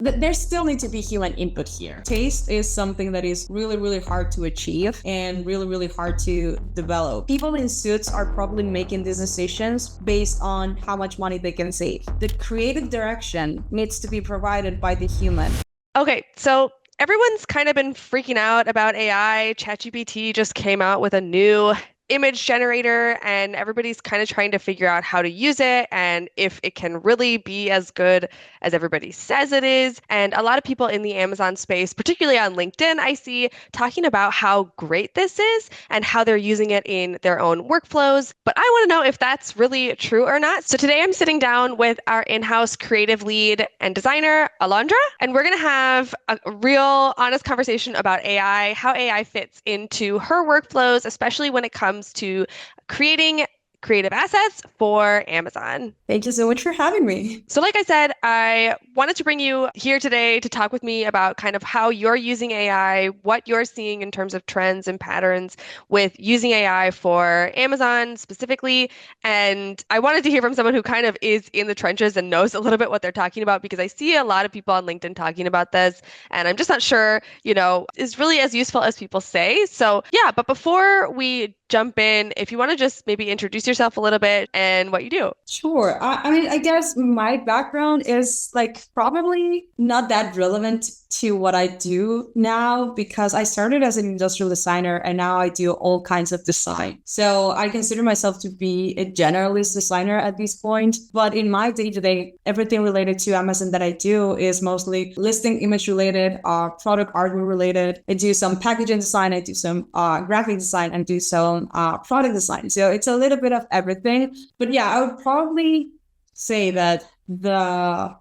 There still needs to be human input here. Taste is something that is really, really hard to achieve and really, really hard to develop. People in suits are probably making these decisions based on how much money they can save. The creative direction needs to be provided by the human. Okay, so everyone's kind of been freaking out about AI. ChatGPT just came out with a new image generator, and everybody's kind of trying to figure out how to use it and if it can really be as good as everybody says it is. And a lot of people in the Amazon space, particularly on LinkedIn, I see talking about how great this is and how they're using it in their own workflows. But I want to know if that's really true or not. So today I'm sitting down with our in-house creative lead and designer, Alondra, and we're going to have a real honest conversation about AI, how AI fits into her workflows, especially when it comes to creating creative assets for Amazon. Thank you so much for having me. So like I said, I wanted to bring you here today to talk with me about kind of how you're using AI, what you're seeing in terms of trends and patterns with using AI for Amazon specifically. And I wanted to hear from someone who kind of is in the trenches and knows a little bit what they're talking about, because I see a lot of people on LinkedIn talking about this, and I'm just not sure, is really as useful as people say. So yeah, but before we jump in, if you want to just maybe introduce yourself a little bit and what you do. Sure. I mean, I guess my background is like probably not that relevant to what I do now, because I started as an industrial designer and now I do all kinds of design. So I consider myself to be a generalist designer at this point. But in my day-to-day, everything related to Amazon that I do is mostly listing image related, product artwork related. I do some packaging design, I do some graphic design, and do some product design. So it's a little bit of everything. But yeah, I would probably say that the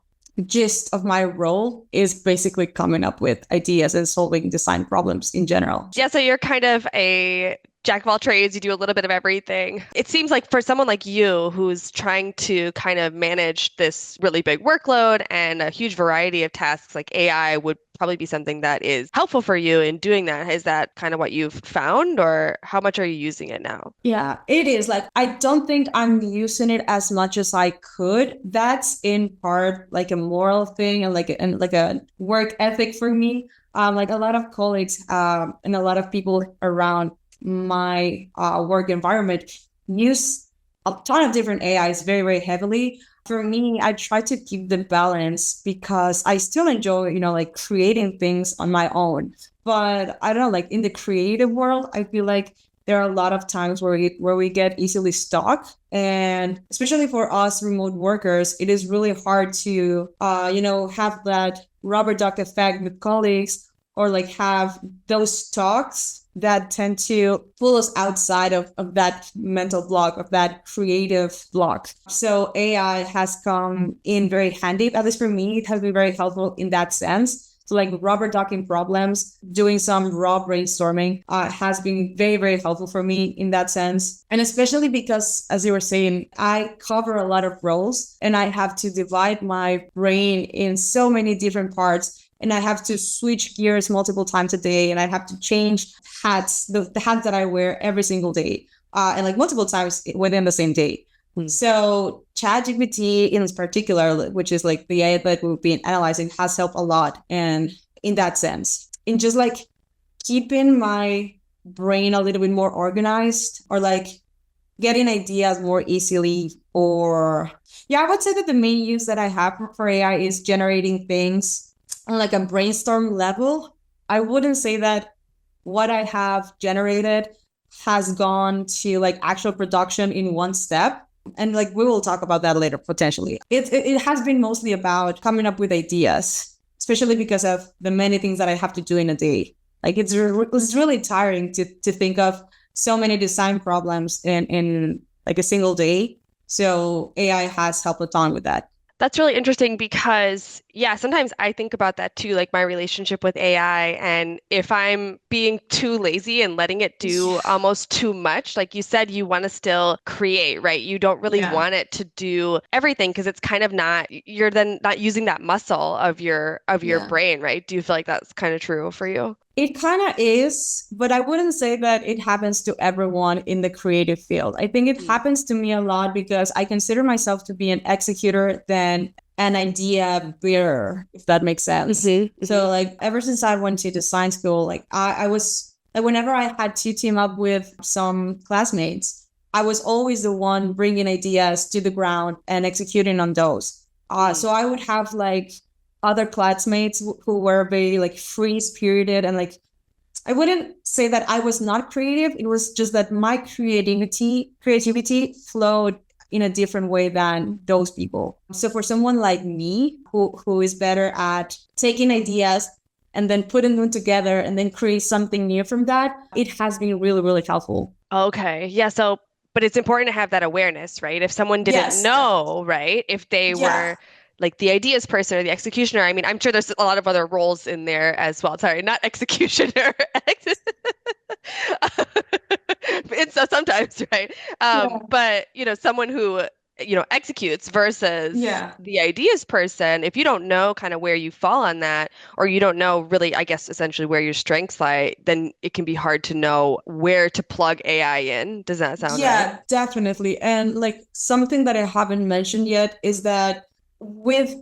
gist of my role is basically coming up with ideas and solving design problems in general. Yeah, so you're kind of a jack of all trades, you do a little bit of everything. It seems like for someone like you who's trying to kind of manage this really big workload and a huge variety of tasks, like AI would probably be something that is helpful for you in doing that. Is that kind of what you've found, or how much are you using it now? Yeah, it is. Like, I don't think I'm using it as much as I could. That's in part like a moral thing and like a work ethic for me. Like a lot of colleagues and a lot of people around my work environment use a ton of different AIs very, very heavily. For me, I try to keep the balance because I still enjoy, like creating things on my own. But I don't know, like in the creative world, I feel like there are a lot of times where we get easily stuck. And especially for us remote workers, it is really hard to, have that rubber duck effect with colleagues, or like have those talks that tend to pull us outside of that mental block, of that creative block. So AI has come in very handy. At least for me, it has been very helpful in that sense. So like rubber ducking problems, doing some raw brainstorming has been very, very helpful for me in that sense. And especially because, as you were saying, I cover a lot of roles and I have to divide my brain in so many different parts. And I have to switch gears multiple times a day, and I have to change hats, the hats that I wear every single day, and like multiple times within the same day. So ChatGPT in particular, which is like the AI that we've been analyzing, has helped a lot. And in that sense, in just like keeping my brain a little bit more organized, or like getting ideas more easily. Or yeah, I would say that the main use that I have for AI is generating things on like a brainstorm level. I wouldn't say that what I have generated has gone to like actual production in one step. And like we will talk about that later potentially. It has been mostly about coming up with ideas, especially because of the many things that I have to do in a day. Like it's really tiring to think of so many design problems in like a single day. So AI has helped a ton with that. That's really interesting because, yeah, sometimes I think about that too, like my relationship with AI. And if I'm being too lazy and letting it do almost too much, like you said, you want to still create, right? You don't really want it to do everything because it's kind of not, you're then not using that muscle of your brain, right? Do you feel like that's kind of true for you? It kind of is, but I wouldn't say that it happens to everyone in the creative field. I think it happens to me a lot because I consider myself to be an executor than an idea bearer, if that makes sense. So like ever since I went to design school, like I was like whenever I had to team up with some classmates, I was always the one bringing ideas to the ground and executing on those. So I would have like other classmates who were very like free spirited and like I wouldn't say that I was not creative. It was just that my creativity flowed in a different way than those people. So for someone like me who is better at taking ideas and then putting them together and then create something new from that, it has been really, really helpful. Okay. Yeah. So, but it's important to have that awareness, right? If someone didn't Yes. know, right? If they Yeah. were like the ideas person or the executioner, I mean, I'm sure there's a lot of other roles in there as well. Sorry, not executioner. It's sometimes, right? Yeah. But someone who, executes versus Yeah. the ideas person, if you don't know kind of where you fall on that, or you don't know really, I guess, essentially where your strengths lie, then it can be hard to know where to plug AI in. Does that sound right? Yeah, definitely. And like something that I haven't mentioned yet is that with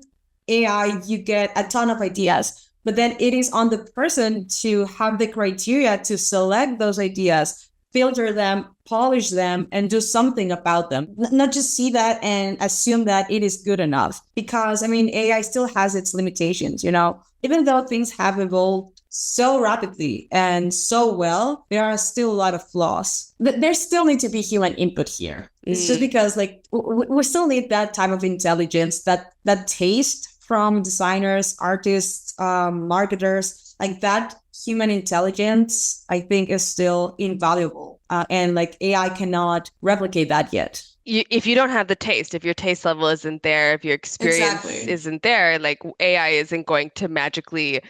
AI, you get a ton of ideas, but then it is on the person to have the criteria to select those ideas, filter them, polish them, and do something about them. Not just see that and assume that it is good enough. Because I mean, AI still has its limitations, you know, even though things have evolved so rapidly and so well, there are still a lot of flaws. There still need to be human input here. It's just because like we still need that type of intelligence, that taste from designers, artists, marketers, like that human intelligence, I think is still invaluable. And like AI cannot replicate that yet. If you don't have the taste, if your taste level isn't there, if your experience Exactly. isn't there, like AI isn't going to magically,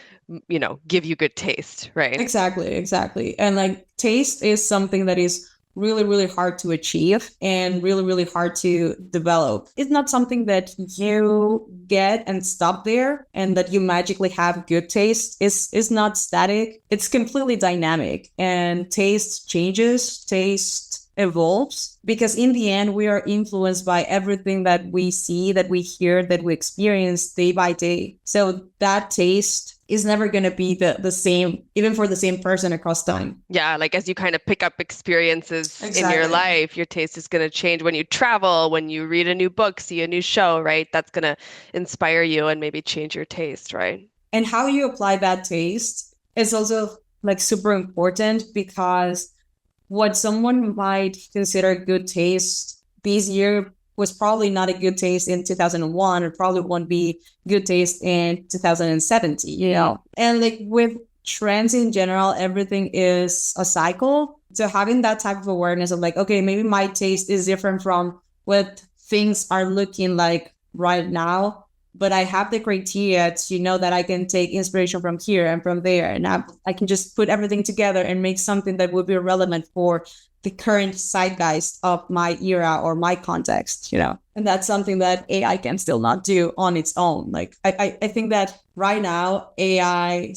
give you good taste, right? Exactly. And like taste is something that is really, really hard to achieve and really, really hard to develop. It's not something that you get and stop there and that you magically have good taste. It's not static. It's completely dynamic and taste changes, taste evolves because in the end we are influenced by everything that we see, that we hear, that we experience day by day. So that taste is never going to be the same, even for the same person across time. Yeah, like as you kind of pick up experiences in your Exactly. life, your taste is going to change when you travel, when you read a new book, see a new show, right? That's going to inspire you and maybe change your taste, right? And how you apply that taste is also like super important because what someone might consider good taste this year was probably not a good taste in 2001 or probably won't be good taste in 2070, you know? And like with trends in general, everything is a cycle. So having that type of awareness of like, okay, maybe my taste is different from what things are looking like right now, but I have the criteria to know that I can take inspiration from here and from there. And I can just put everything together and make something that would be relevant for the current zeitgeist of my era or my context, you know? And that's something that AI can still not do on its own. Like, I think that right now, AI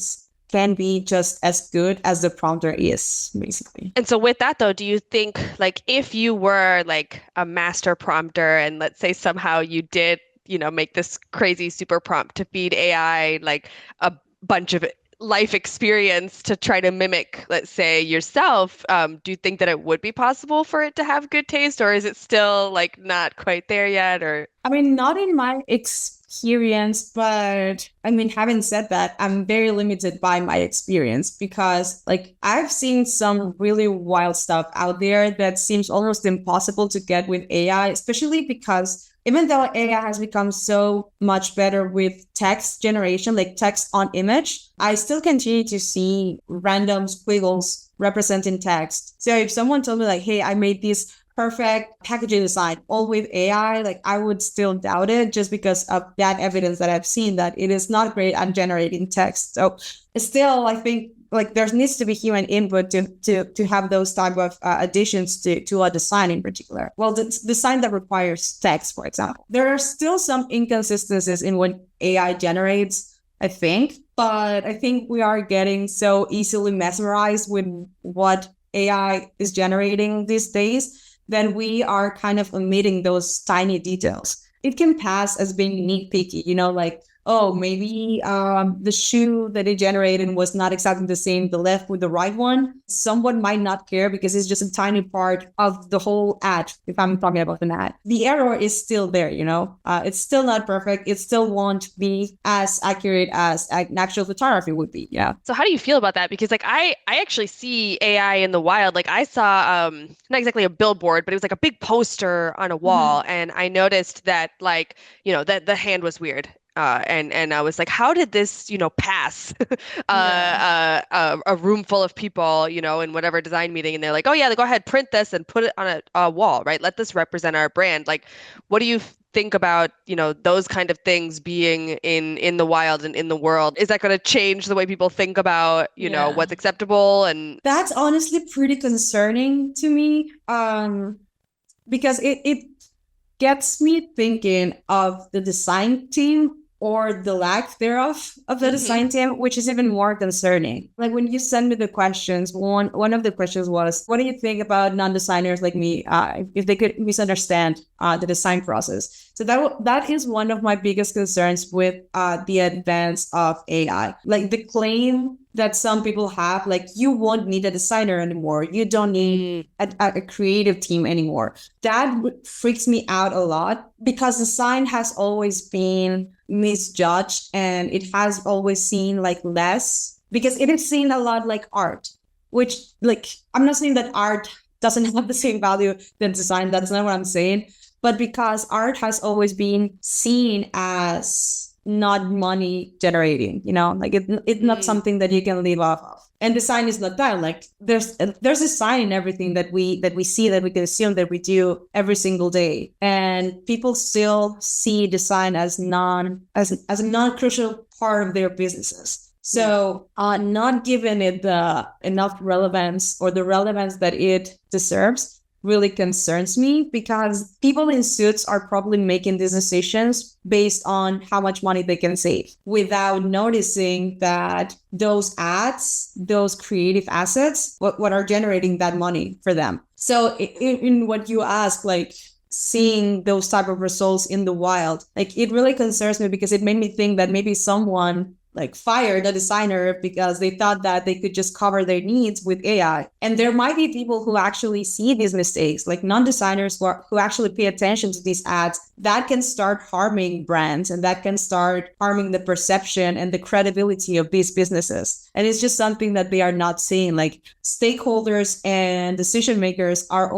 can be just as good as the prompter is, basically. And so with that though, do you think like if you were like a master prompter and let's say somehow you did, make this crazy super prompt to feed AI like a bunch of life experience to try to mimic, let's say, yourself, do you think that it would be possible for it to have good taste, or is it still like not quite there yet? Or I mean, not in my experience, but I mean, having said that, I'm very limited by my experience because, like, I've seen some really wild stuff out there that seems almost impossible to get with AI, especially because even though AI has become so much better with text generation, like text on image, I still continue to see random squiggles representing text. So if someone told me, like, hey, I made this perfect packaging design all with AI, like I would still doubt it just because of that evidence that I've seen that it is not great at generating text. So still, I think like there needs to be human input to have those type of additions to a design in particular. Well, the design that requires text, for example, there are still some inconsistencies in what AI generates, I think, but I think we are getting so easily mesmerized with what AI is generating these days that we are kind of omitting those tiny details. it can pass as being nitpicky, like, oh, maybe the shoe that it generated was not exactly the same, the left with the right one. Someone might not care because it's just a tiny part of the whole ad, if I'm talking about an ad. The error is still there, it's still not perfect. It still won't be as accurate as an actual photography would be. Yeah. So how do you feel about that? Because like I actually see AI in the wild. Like I saw not exactly a billboard, but it was like a big poster on a wall, Mhm. and I noticed that like, that the hand was weird. And I was like, how did this, pass Yeah. a room full of people, in whatever design meeting, and they're like, oh yeah, go ahead, print this and put it on a wall, right? Let this represent our brand. Like, what do you think about, those kind of things being in the wild and in the world? Is that going to change the way people think about, Yeah. what's acceptable? And That's honestly pretty concerning to me. Because it gets me thinking of the design team or the lack thereof of the Mhm. design team, which is even more concerning. Like when you send me the questions, one of the questions was, "What do you think about non-designers like me if they could misunderstand the design process?" So that is one of my biggest concerns with the advance of AI. Like the claim that some people have, like you won't need a designer anymore, you don't need Mm, a creative team anymore. That freaks me out a lot because design has always been misjudged and it has always seen like less because it is seen a lot like art, which like I'm not saying that art doesn't have the same value than design. That's not what I'm saying. But because art has always been seen as not money generating, like it's not mm, something that you can live off of. And design is not that. Like there's design in everything that we see, that we consume, that we do every single day, and people still see design as a non-crucial part of their businesses. mm, So, not giving it the enough relevance or the relevance that it deserves really concerns me because people in suits are probably making these decisions based on how much money they can save without noticing that those ads, those creative assets, what are generating that money for them. So in what you ask, like seeing those type of results in the wild, like it really concerns me because it made me think that maybe someone like fired a designer because they thought that they could just cover their needs with AI. And there might be people who actually see these mistakes, like non-designers who actually pay attention to these ads, that can start harming brands and that can start harming the perception and the credibility of these businesses. And it's just something that they are not seeing. Like stakeholders and decision makers are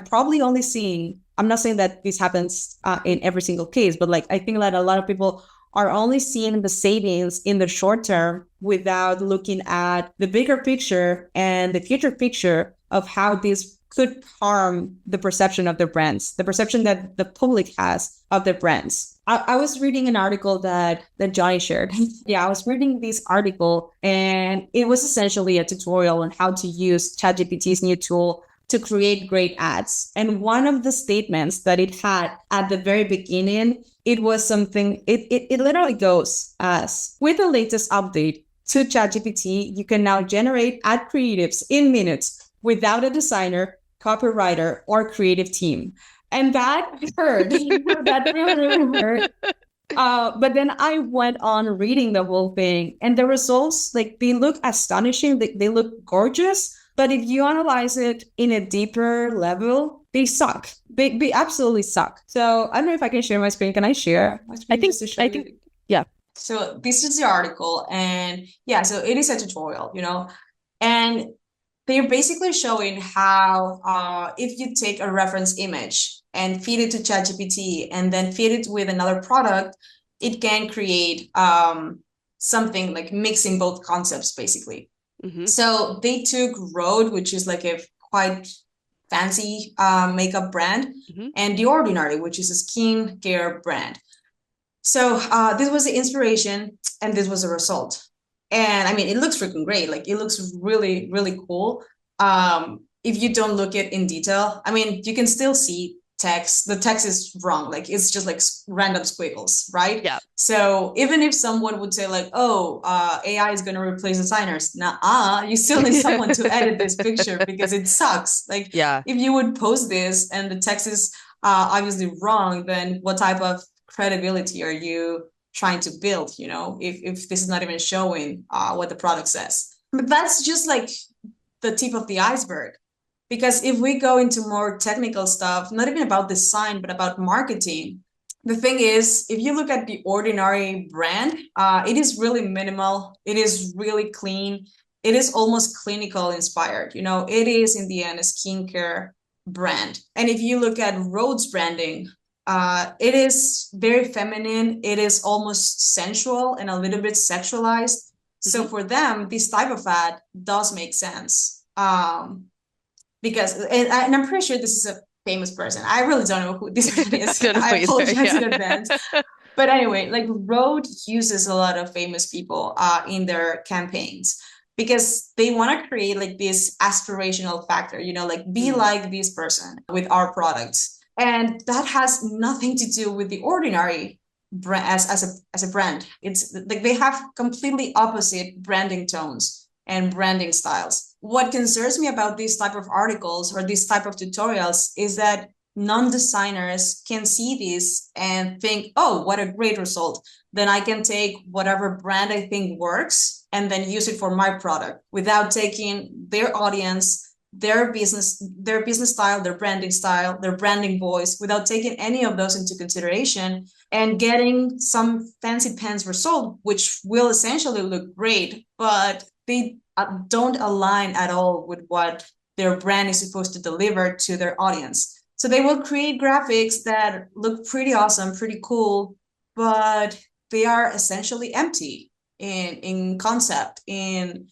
probably only seeing. I'm not saying that this happens in every single case, but like I think that a lot of people are only seeing the savings in the short term without looking at the bigger picture and the future picture of how this could harm the perception of their brands, the perception that the public has of their brands. I was reading an article that Johnny shared. Yeah, I was reading this article and it was essentially a tutorial on how to use ChatGPT's new tool to create great ads. And one of the statements that it had at the very beginning, it was something, it literally goes as, with the latest update to ChatGPT, you can now generate ad creatives in minutes without a designer, copywriter, or creative team. And that hurt. That really hurt. But then I went on reading the whole thing, and the results, like they look astonishing, they look gorgeous. But if you analyze it in a deeper level, they suck. They absolutely suck. So I don't know if I can share my screen. Can I share my I screen think just to show I think you? yeah. So this is the article, and yeah, so it is a tutorial, and they're basically showing how if you take a reference image and feed it to ChatGPT and then feed it with another product, it can create something like mixing both concepts, basically. Hmm. So they took Rode, which is like a quite fancy makeup brand, Hmm. and The Ordinary, which is a skincare brand. So this was the inspiration, and this was the result. And I mean, it looks freaking great. Like it looks really, really cool. If you don't look it in detail, I mean, you can still see text. The text is wrong. Like it's just like random squiggles, right? Yeah. So even if someone would say like, "Oh, AI is going to replace designers," nah, you still need someone to edit this picture because it sucks. Like Yeah. if you would post this and the text is obviously wrong, then what type of credibility are you trying to build, if this is not even showing what the product says? But that's just like the tip of the iceberg. Because if we go into more technical stuff, not even about design, but about marketing, the thing is, if you look at the Ordinary brand, it is really minimal. It is really clean. It is almost clinical inspired. It is in the end a skincare brand. And if you look at Rhodes branding, it is very feminine. It is almost sensual and a little bit sexualized. So for them, this type of ad does make sense. Because and I'm pretty sure this is a famous person. I really don't know who this man is. I apologize in advance. But anyway, like Rode uses a lot of famous people in their campaigns because they want to create like this aspirational factor, like be like this person with our products. And that has nothing to do with the Ordinary brand as a brand. It's like they have completely opposite branding tones and branding styles. What concerns me about these type of articles or these type of tutorials is that non-designers can see this and think, oh, what a great result. Then I can take whatever brand I think works and then use it for my product without taking their audience, their business style, their branding voice, without taking any of those into consideration and getting some fancy pants result, which will essentially look great, but they don't align at all with what their brand is supposed to deliver to their audience. So they will create graphics that look pretty awesome, pretty cool, but they are essentially empty in concept, in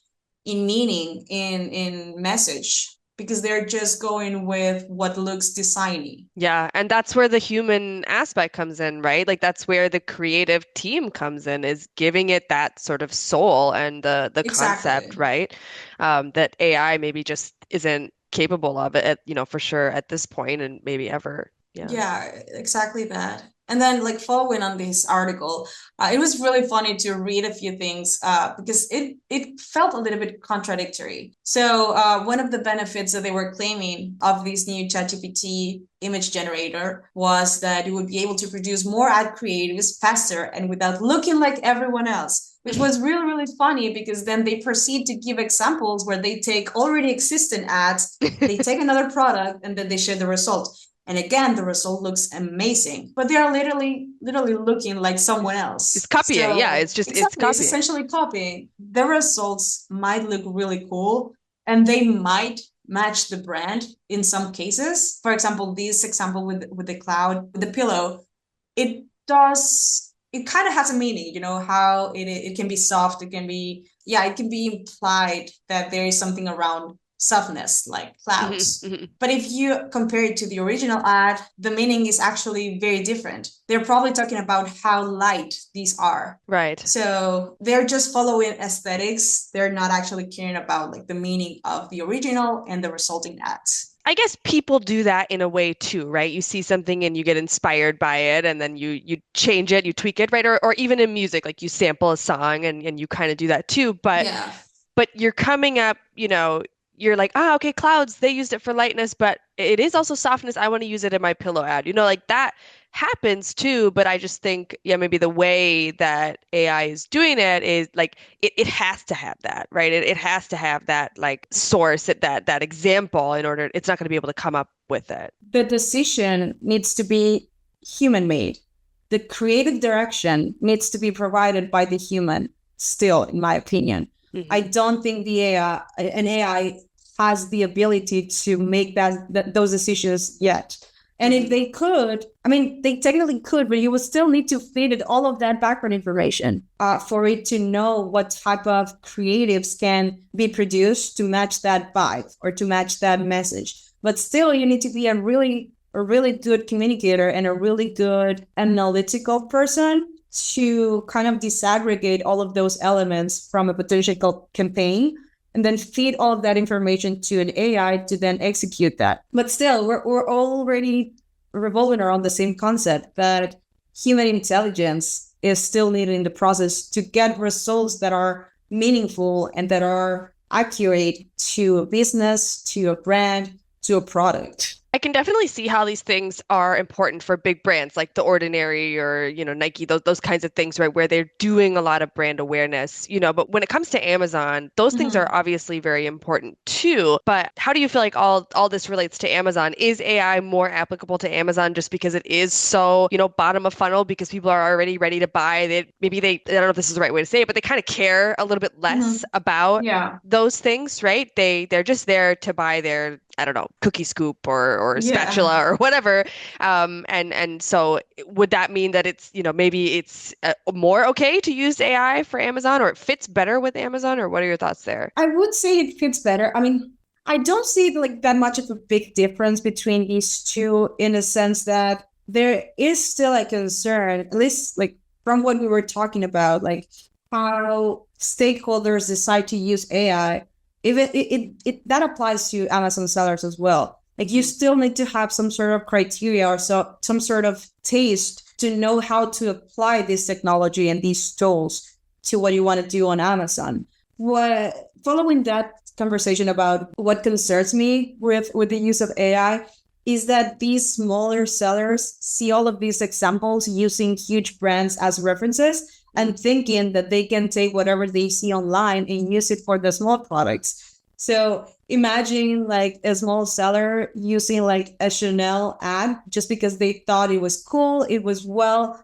meaning, in message, because they're just going with what looks designy. Yeah, and that's where the human aspect comes in, right? Like that's where the creative team comes in, is giving it that sort of soul and the concept, Exactly. right? That AI maybe just isn't capable of it, for sure at this point and maybe ever. Yeah. Yeah, exactly that. And then, like, following on this article, it was really funny to read a few things because it felt a little bit contradictory. So, one of the benefits that they were claiming of this new ChatGPT image generator was that it would be able to produce more ad creatives faster and without looking like everyone else, which was really, really funny because then they proceed to give examples where they take already existing ads, they take another product, and then they share the result. And again, the result looks amazing, but they are literally looking like someone It's else. copying. Yeah, So it's exactly, it's copying. essentially copying. The results might look really cool and they might match the brand in some cases. For example, this example with the cloud, with the pillow, it kind of has a meaning, how it can be soft, it can be, yeah, it can be implied that there is something around softness like clouds. But if you compare it to the original ad, the meaning is actually very different. They're probably talking about how light these are. Right. So they're just following aesthetics. They're not actually caring about like the meaning of the original and the resulting ads. I guess people do that in a way too, right? You see something and you get inspired by it and then you change it, you tweak it, right? Or even in music, like you sample a song and you kind of do that too. Yeah. But you're coming up, you're like, ah, okay, clouds, they used it for lightness, but it is also softness. I want to use it in my pillow ad. Like that happens too, but I just think, yeah, maybe the way that AI is doing it is like it has to have that, right? It has to have that like source, that example in order, it's not going to be able to come up with it. The decision needs to be human made. The creative direction needs to be provided by the human, still, in my opinion. I don't think an AI has the ability to make those decisions yet. And if they could, I mean, they technically could, but you would still need to feed it all of that background information for it to know what type of creatives can be produced to match that vibe or to match that message. But still, you need to be a really good communicator and a really good analytical person to kind of disaggregate all of those elements from a potential campaign and then feed all of that information to an AI to then execute that. But still, we're already revolving around the same concept that human intelligence is still needed in the process to get results that are meaningful and that are accurate to a business, to a brand, to a product. I can definitely see how these things are important for big brands like The Ordinary or, Nike, those kinds of things, right, where they're doing a lot of brand awareness, but when it comes to Amazon, those things are Mhm. obviously very important too. But how do you feel like all this relates to Amazon? Is AI more applicable to Amazon just because it is so, bottom of funnel because people are already ready to buy? I don't know if this is the right way to say it, but they kind of care a little bit less Mhm. about Yeah. those things, right? They're just there to buy their, I don't know, cookie scoop or Yeah. spatula or whatever. And so would that mean that it's, maybe it's more okay to use AI for Amazon, or it fits better with Amazon, or what are your thoughts there? I would say it fits better. I mean, I don't see like that much of a big difference between these two in the sense that there is still a concern, at least like from what we were talking about, like how stakeholders decide to use AI. If that applies to Amazon sellers as well. Like you still need to have some sort of criteria or some sort of taste to know how to apply this technology and these tools to what you want to do on Amazon. What following that conversation about what concerns me with the use of AI is that these smaller sellers see all of these examples using huge brands as references and thinking that they can take whatever they see online and use it for the small products. So imagine like a small seller using like a Chanel ad just because they thought it was cool, it was well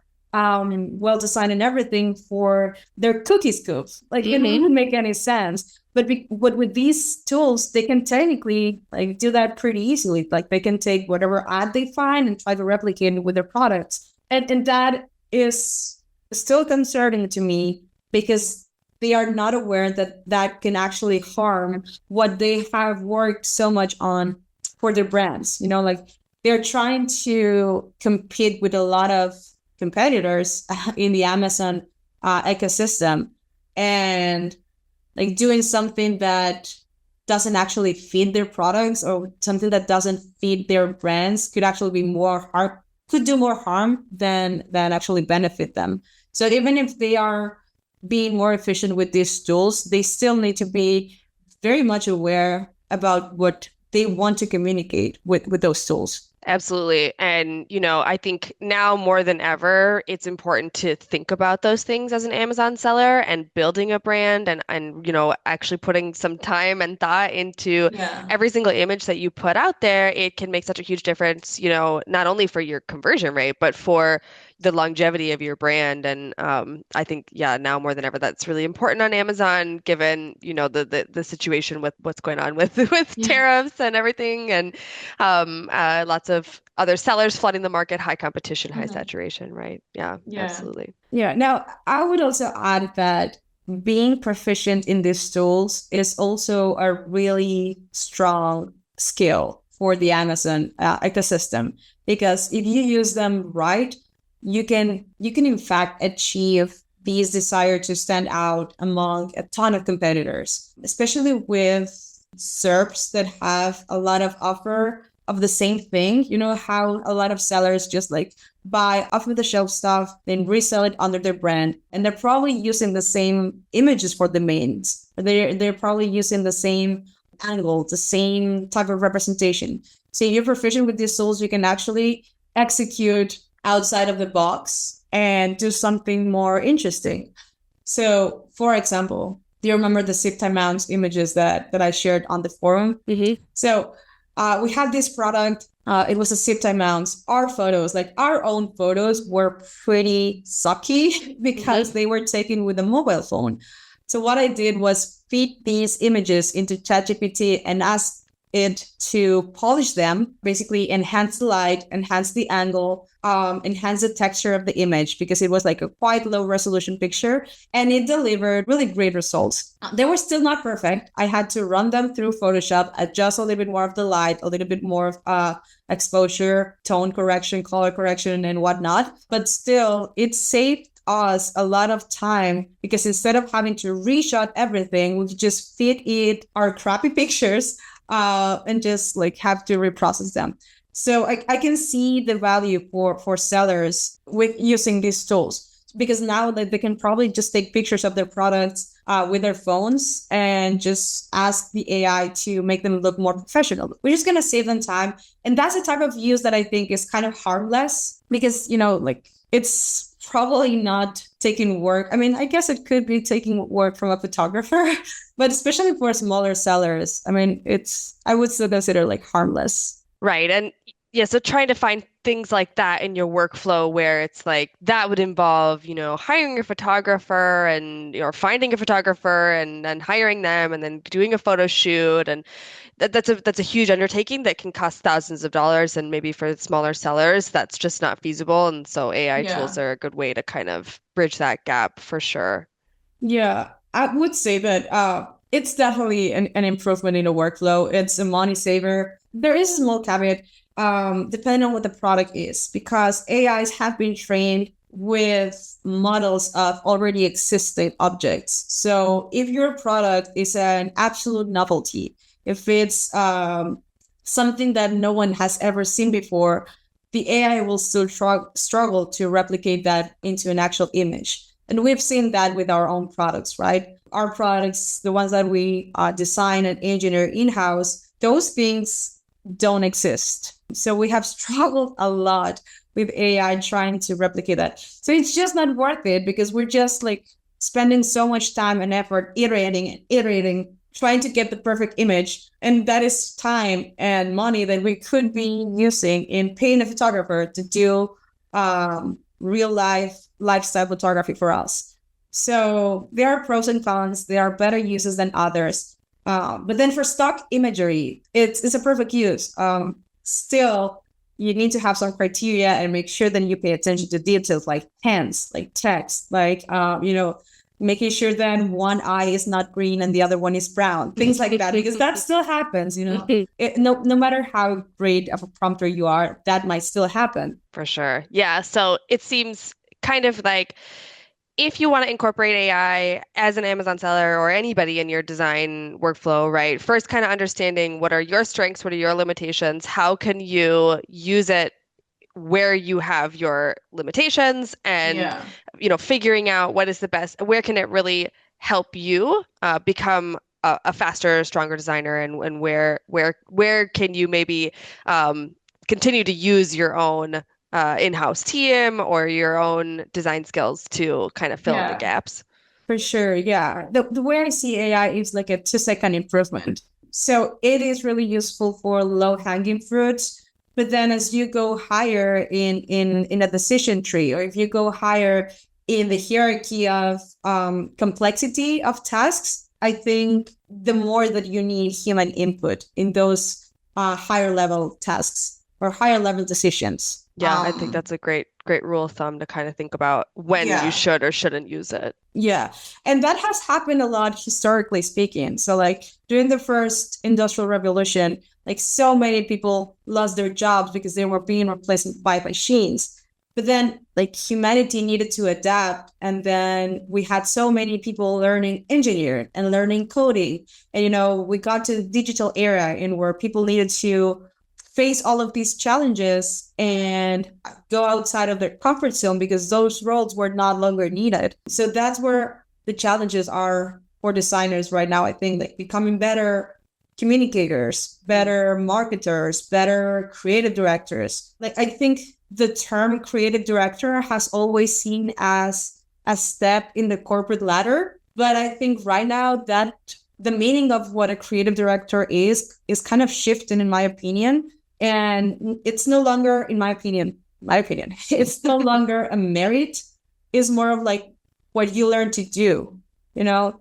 designed and everything for their cookie scoops. Like it Hmm. wouldn't make any sense. But with these tools, they can technically like do that pretty easily. Like they can take whatever ad they find and try to replicate it with their products. And that is still concerning to me because they are not aware that that can actually harm what they have worked so much on for their brands. Like they're trying to compete with a lot of competitors in the Amazon ecosystem and like doing something that doesn't actually feed their products or something that doesn't feed their brands could actually be more harm could do more harm than actually benefit them. So even if they are being more efficient with these tools, they still need to be very much aware about what they want to communicate with those tools. Absolutely. And, I think now more than ever, it's important to think about those things as an Amazon seller and building a brand and, actually putting some time and thought into Yeah. every single image that you put out there. It can make such a huge difference, not only for your conversion rate, but for the longevity of your brand. And I think, yeah, now more than ever, that's really important on Amazon, given, the situation with what's going on with with Yeah. tariffs and everything. And lots of other sellers flooding the market, high competition, high Mhm. saturation, right? Yeah, Yeah. absolutely. Yeah. Now, I would also add that being proficient in these tools is also a really strong skill for the Amazon ecosystem because if you use them right, you can in fact achieve these desire to stand out among a ton of competitors, especially with SERPs that have a lot of offer of the same thing. You know how a lot of sellers just like buy off of the shelf stuff, then resell it under their brand. And they're probably using the same images for the mains. They're probably using the same angle, the same type of representation. So if you're proficient with these tools, you can actually execute outside of the box and do something more interesting. So, for example, do you remember the zip tie mounts images that I shared on the forum? Hmm. So we had this product. It was a zip tie mounts. Our photos, like our own photos, were pretty sucky because Hmm. they were taken with a mobile phone. So what I did was feed these images into ChatGPT and ask it to polish them, basically enhance the light, enhance the angle, enhance the texture of the image because it was like a quite low resolution picture and it delivered really great results. They were still not perfect. I had to run them through Photoshop, adjust a little bit more of the light, a little bit more of exposure, tone correction, color correction, and whatnot. But still, it saved us a lot of time because instead of having to reshot everything, we could just fit it our crappy pictures and just like have to reprocess them. So I can see the value for sellers with using these tools. because now that they can probably just take pictures of their products with their phones and just ask the AI to make them look more professional, which is going to save them time. And that's the type of use that I think is kind of harmless because, like it's probably not taking work. I mean, I guess it could be taking work from a photographer, but especially for smaller sellers, I mean, I would still consider like harmless. Right. And yeah, so trying to find things like that in your workflow where it's like that would involve, hiring a photographer and or finding a photographer and then hiring them and then doing a photo shoot. And that's a huge undertaking that can cost thousands of dollars. And maybe for smaller sellers, that's just not feasible. And so AI tools Yeah. are a good way to kind of bridge that gap for sure. Yeah, I would say that it's definitely an improvement in the workflow. It's a money saver. There is a small caveat, depending on what the product is, because AIs have been trained with models of already existing objects. So if your product is an absolute novelty, if it's something that no one has ever seen before, the AI will still struggle to replicate that into an actual image. And we've seen that with our own products, right? Our products, the ones that we design and engineer in-house, those things don't exist. So we have struggled a lot with AI trying to replicate that. So it's just not worth it because we're just like spending so much time and effort iterating and iterating, trying to get the perfect image. And that is time and money that we could be using in paying a photographer to do real life lifestyle photography for us. So there are pros and cons. There are better uses than others. But then for stock imagery, it's a perfect use. Still, you need to have some criteria and make sure that you pay attention to details like hands, like text, like making sure that one eye is not green and the other one is brown, things like that, because that still happens. No matter how great of a prompter you are, that might still happen. For sure. Yeah. So it seems kind of like if you want to incorporate AI as an Amazon seller or anybody in your design workflow, right? First, kind of understanding what are your strengths, what are your limitations, how can you use it where you have your limitations, and Yeah. figuring out what is the best, where can it really help you become a faster, stronger designer, and where can you maybe continue to use your own in-house team or your own design skills to kind of fill in the Yeah. gaps. For sure, yeah. The way I see AI is like a 2-second improvement. So it is really useful for low hanging fruits. But then as you go higher in a decision tree, or if you go higher in the hierarchy of complexity of tasks, I think the more that you need human input in those higher level tasks or higher level decisions. Yeah, I think that's a great rule of thumb to kind of think about when you should or shouldn't use it. Yeah. And that has happened a lot historically speaking. So like during the first industrial revolution, like so many people lost their jobs because they were being replaced by machines. But then like humanity needed to adapt. And then we had so many people learning engineering and learning coding. And, we got to the digital era in where people needed to face all of these challenges and go outside of their comfort zone because those roles were not longer needed. So that's where the challenges are for designers right now. I think like becoming better communicators, better marketers, better creative directors. Like I think the term creative director has always seen as a step in the corporate ladder. But I think right now that the meaning of what a creative director is kind of shifting, in my opinion. And it's no longer, in my opinion, it's no longer a merit. It's more of like what you learn to do,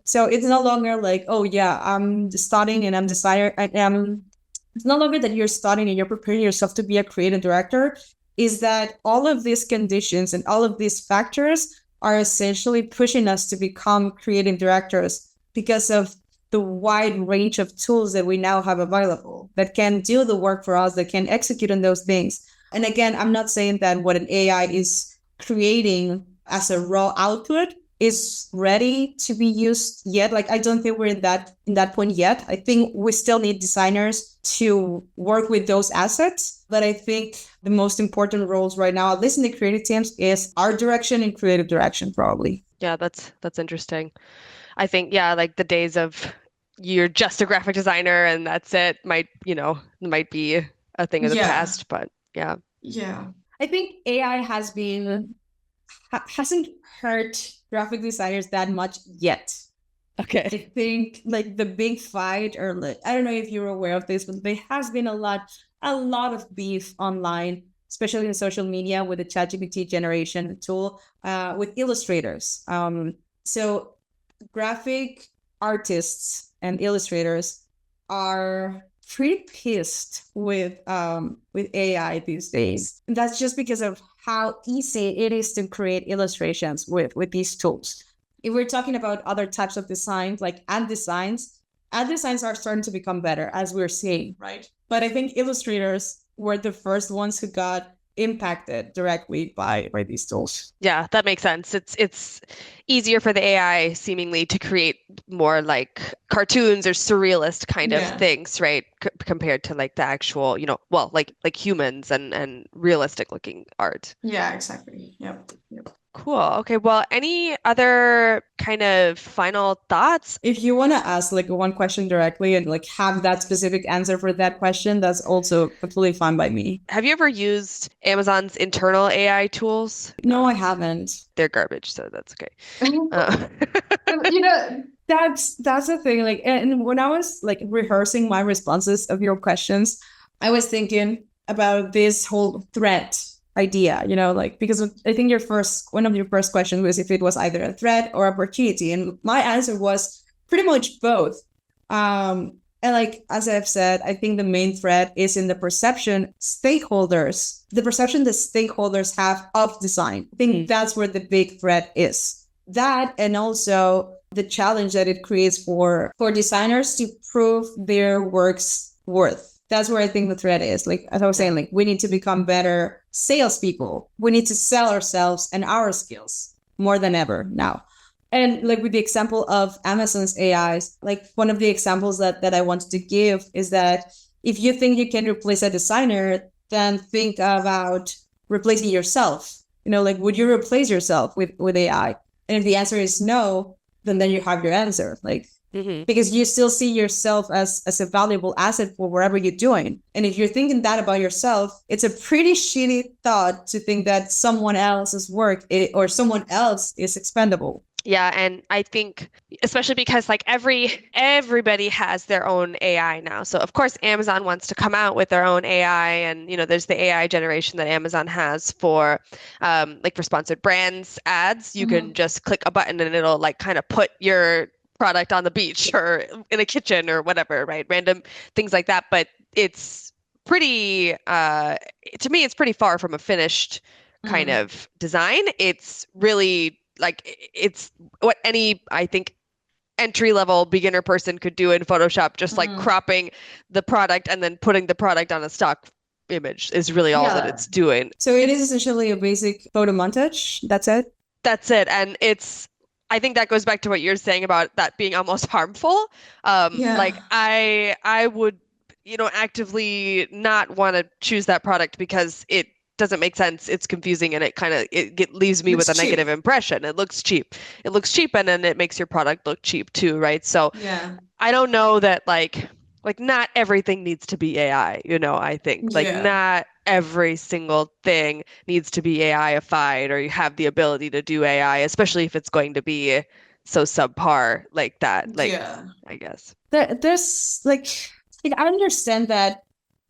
So it's no longer like, oh yeah, I'm studying and I'm designer. It's no longer that you're studying and you're preparing yourself to be a creative director. Is that all of these conditions and all of these factors are essentially pushing us to become creative directors because of the wide range of tools that we now have available that can do the work for us, that can execute on those things. And again, I'm not saying that what an AI is creating as a raw output is ready to be used yet. Like, I don't think we're in that point yet. I think we still need designers to work with those assets. But I think the most important roles right now, at least in the creative teams, is art direction and creative direction, probably. Yeah, that's interesting. I think, yeah, like the days of you're just a graphic designer and that's it might be a thing of the Yeah, past, but yeah. yeah. I think AI hasn't hurt graphic designers that much yet. Okay. I think like the big fight, or like, I don't know if you're aware of this, but there has been a lot of beef online, especially in social media with the ChatGPT generation tool, with illustrators. So graphic artists and illustrators are pretty pissed with AI these days. And that's just because of how easy it is to create illustrations with these tools. If we're talking about other types of designs, like ad designs are starting to become better, as we're seeing, right? But I think illustrators were the first ones who got impacted directly by these tools. Yeah, that makes sense. It's easier for the AI seemingly to create more like cartoons or surrealist kind of things, right? Compared to like the actual, well, like humans and realistic looking art. Yeah, exactly. Yep. Cool. Okay. Well, any other kind of final thoughts? If you want to ask like one question directly and like have that specific answer for that question, that's also completely fine by me. Have you ever used Amazon's internal AI tools? No, I haven't. They're garbage, so that's okay. That's the thing. Like, and when I was like rehearsing my responses of your questions, I was thinking about this whole threat idea, like, because I think one of your first questions was if it was either a threat or opportunity. And my answer was pretty much both. And like, as I've said, I think the main threat is in the perception the perception the stakeholders have of design. I think that's where the big threat is. That, and also the challenge that it creates for designers to prove their work's worth. That's where I think the threat is. Like, as I was saying, like, we need to become better salespeople. We need to sell ourselves and our skills more than ever now. And like with the example of Amazon's AIs, like one of the examples that I wanted to give is that if you think you can replace a designer, then think about replacing yourself. Like, would you replace yourself with AI? And if the answer is no, then you have your answer. Like, because you still see yourself as a valuable asset for whatever you're doing. And if you're thinking that about yourself, it's a pretty shitty thought to think that someone else's work or someone else is expendable. Yeah, and I think especially because like everybody has their own AI now. So of course Amazon wants to come out with their own AI, and there's the AI generation that Amazon has for like for sponsored brands ads. You can just click a button and it'll like kind of put your product on the beach or in a kitchen or whatever, right? Random things like that. But it's pretty to me it's pretty far from a finished kind of design. It's really like it's what any, I think, entry level beginner person could do in Photoshop, just like cropping the product and then putting the product on a stock image is really all that it's doing. So it is essentially a basic photo montage. That's it. That's it. And I think that goes back to what you're saying about that being almost harmful. Like I would, actively not want to choose that product because it doesn't make sense. It's confusing and it leaves me with a negative impression. It looks cheap. And then it makes your product look cheap too, right? So I don't know that like not everything needs to be AI, I think. Like not every single thing needs to be AI-ified, or you have the ability to do AI, especially if it's going to be so subpar like that. Like I guess. There's like I understand that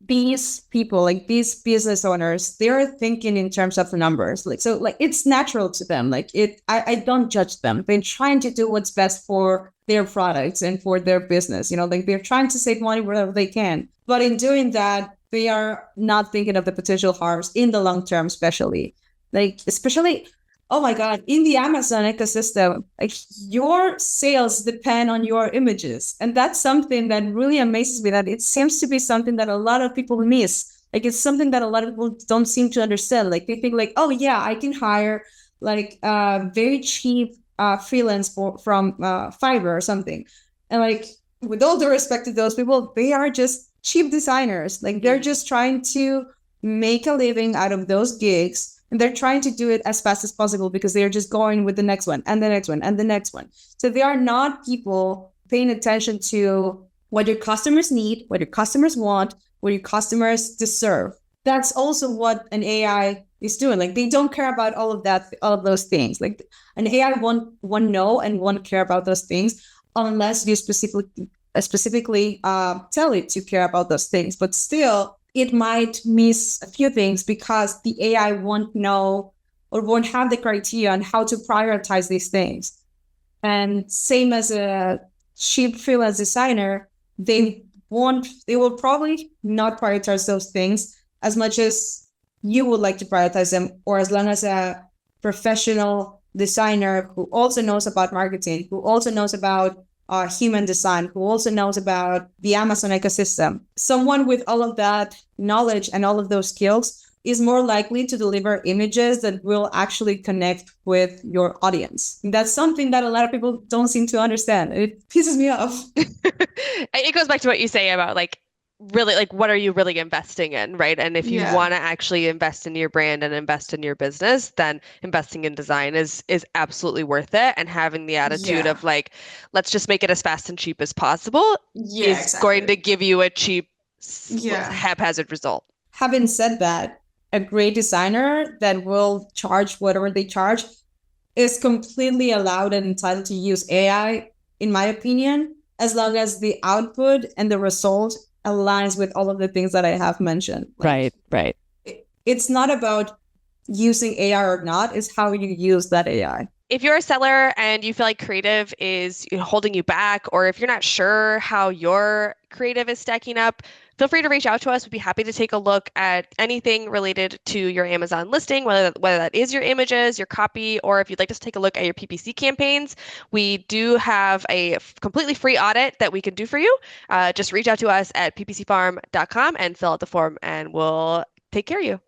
these people, like these business owners, they're thinking in terms of the numbers. Like, so like it's natural to them. Like I don't judge them. They're trying to do what's best for their products and for their business. Like they're trying to save money wherever they can. But in doing that, they are not thinking of the potential harms in the long term, especially. Oh my God, in the Amazon ecosystem, like your sales depend on your images. And that's something that really amazes me, that it seems to be something that a lot of people miss. Like it's something that a lot of people don't seem to understand. Like they think like, oh yeah, I can hire like very cheap freelance from Fiverr or something. And like, with all due respect to those people, they are just cheap designers. Like, they're just trying to make a living out of those gigs. And they're trying to do it as fast as possible because they're just going with the next one and the next one and the next one. So they are not people paying attention to what your customers need, what your customers want, what your customers deserve. That's also what an AI is doing. Like, they don't care about all of that, all of those things. Like, an AI won't know and won't care about those things unless you specifically tell it to care about those things. But still, it might miss a few things because the AI won't know or won't have the criteria on how to prioritize these things. And same as a cheap freelance designer, they will probably not prioritize those things as much as you would like to prioritize them, or as long as a professional designer who also knows about marketing, who also knows about human design, who also knows about the Amazon ecosystem. Someone with all of that knowledge and all of those skills is more likely to deliver images that will actually connect with your audience. That's something that a lot of people don't seem to understand. It pisses me off. It goes back to what you say about like really like what are you really investing in, right? And if you Yeah. want to actually invest in your brand and invest in your business, then investing in design is absolutely worth it. And having the attitude Yeah. of like, let's just make it as fast and cheap as possible Yeah, is going to exactly. give you a cheap, Yeah. haphazard result. Having said that, a great designer that will charge whatever they charge is completely allowed and entitled to use AI, in my opinion, as long as the output and the result aligns with all of the things that I have mentioned. Like, Right, right. it's not about using AI or not, it's how you use that AI. If you're a seller and you feel like creative is holding you back, or if you're not sure how your creative is stacking up, feel free to reach out to us. We'd be happy to take a look at anything related to your Amazon listing, whether that is your images, your copy, or if you'd like us to take a look at your PPC campaigns. We do have a completely free audit that we can do for you. Just reach out to us at ppcfarm.com and fill out the form, and we'll take care of you.